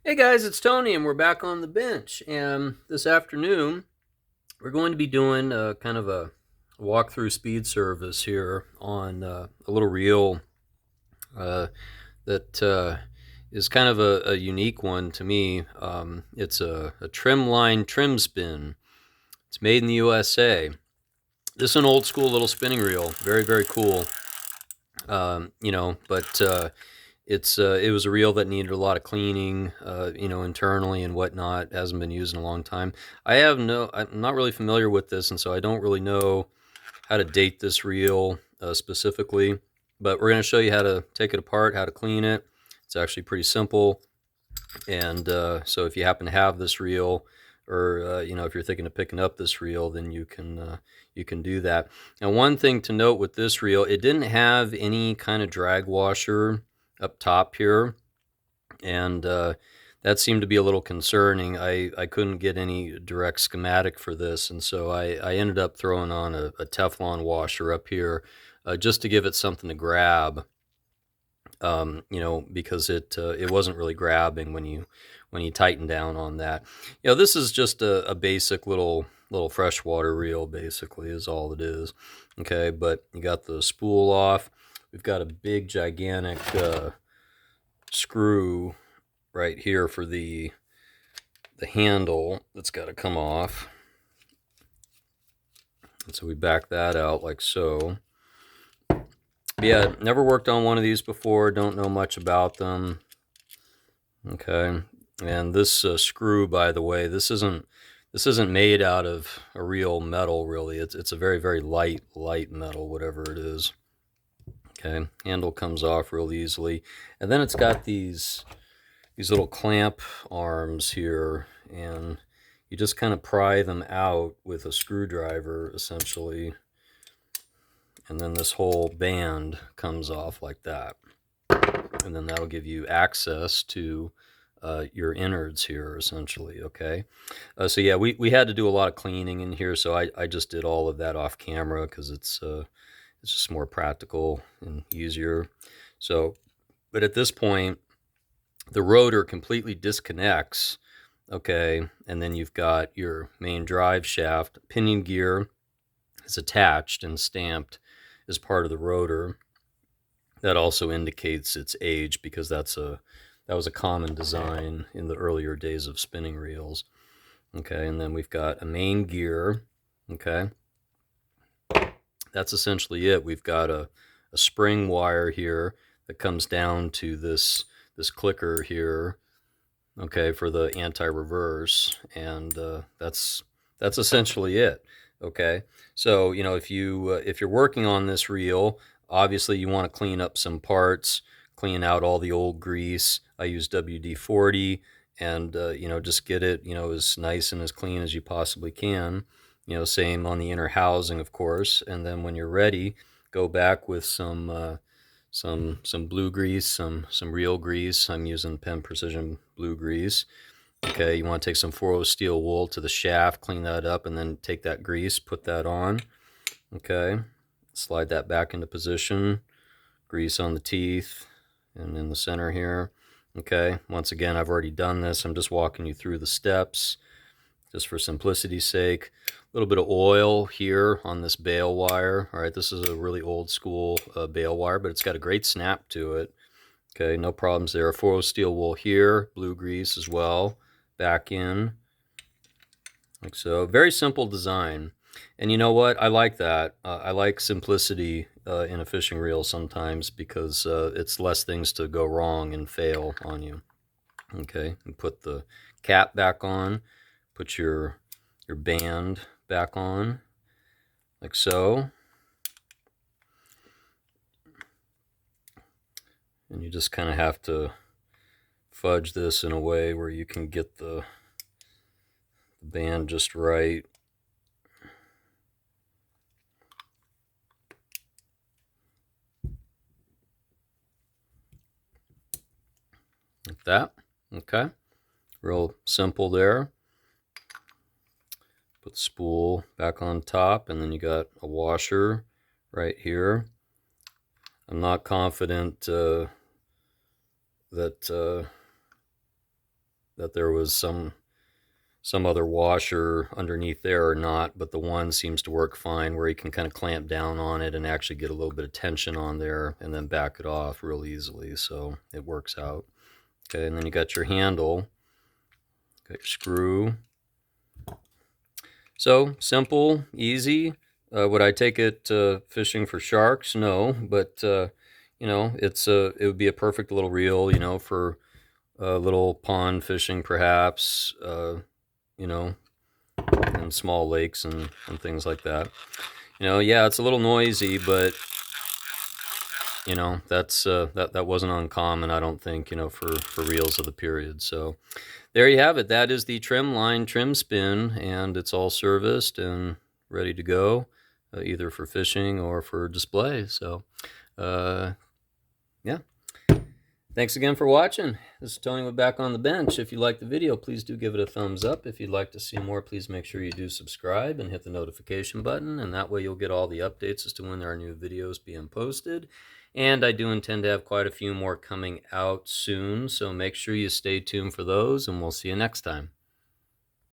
Hey guys, it's Tony, and we're back on the bench. And this afternoon, we're going to be doing kind of a walkthrough speed service here on a little reel uh, that is kind of a unique one to me. It's a Trimline Trim Spin. It's made in the USA. This is an old school little spinning reel, very very cool. But it was a reel that needed a lot of cleaning, internally and whatnot. It hasn't been used in a long time. I'm not really familiar with this, and so I don't really know how to date this reel specifically. But we're going to show you how to take it apart, how to clean it. It's actually pretty simple. And so if you happen to have this reel, or if you're thinking of picking up this reel, then you can do that. Now, one thing to note with this reel, it didn't have any kind of drag washer up top here, and that seemed to be a little concerning. I couldn't get any direct schematic for this, and so I ended up throwing on a Teflon washer up here just to give it something to grab. Because it wasn't really grabbing when you tighten down on that. This is just a basic little freshwater reel, basically, is all it is. Okay, but you got the spool off. We've got a big, gigantic screw right here for the handle that's got to come off. And so we back that out like so. Yeah, never worked on one of these before, don't know much about them. Okay, and this screw, by the way, this isn't made out of a real metal, really. It's a very very light metal, whatever it is. Okay, handle comes off real easily, and then it's got these little clamp arms here, and you just kind of pry them out with a screwdriver, essentially, and then this whole band comes off like that, and then that'll give you access to your innards here, essentially. Okay, so yeah, we had to do a lot of cleaning in here, so I just did all of that off camera because it's just more practical and easier. So, but at this point, the rotor completely disconnects. Okay, and then you've got your main drive shaft. Pinion gear is attached and stamped as part of the rotor. That also indicates its age, because that was a common design in the earlier days of spinning reels. Okay, and then we've got a main gear. Okay, that's essentially it. We've got a spring wire here that comes down to this clicker here. Okay, for the anti-reverse, and that's essentially it. Okay, so if you're working on this reel, obviously you want to clean up some parts, clean out all the old grease. I use WD-40, and just get it as nice and as clean as you possibly can. Same on the inner housing, of course. And then when you're ready, go back with some blue grease, some real grease. I'm using Penn Precision blue grease. Okay, you want to take some 4-0 steel wool to the shaft, clean that up, and then take that grease, put that on. Okay, slide that back into position. Grease on the teeth and in the center here. Okay, once again, I've already done this. I'm just walking you through the steps just for simplicity's sake. A little bit of oil here on this bale wire. All right, this is a really old school bale wire, but it's got a great snap to it. Okay, no problems there. 4-0 steel wool here, blue grease as well, back in, like so. Very simple design. And you know what? I like that. I like simplicity in a fishing reel sometimes, because it's less things to go wrong and fail on you. Okay, and put the cap back on, put your band back on, like so. And you just kind of have to fudge this in a way where you can get the band just right. Like that. Okay, real simple there. Put the spool back on top, and then you got a washer right here. I'm not confident that that there was some other washer underneath there or not, but the one seems to work fine, where you can kind of clamp down on it and actually get a little bit of tension on there and then back it off real easily. So it works out. Okay, and then you got your handle, got your screw. So simple, easy. Would I take it fishing for sharks? No, but you know, it would be a perfect little reel, you know, for little pond fishing, perhaps. You know, in small lakes and things like that. You know, yeah, it's a little noisy, but you know, that's that wasn't uncommon, I don't think, you know, for reels of the period. So there you have it. That is the Trimline Trim Spin, and it's all serviced and ready to go, either for fishing or for display. So, yeah. Thanks again for watching. This is Tony with Back on the Bench. If you liked the video, please do give it a thumbs up. If you'd like to see more, please make sure you do subscribe and hit the notification button, and that way you'll get all the updates as to when there are new videos being posted. And I do intend to have quite a few more coming out soon, so make sure you stay tuned for those, and we'll see you next time.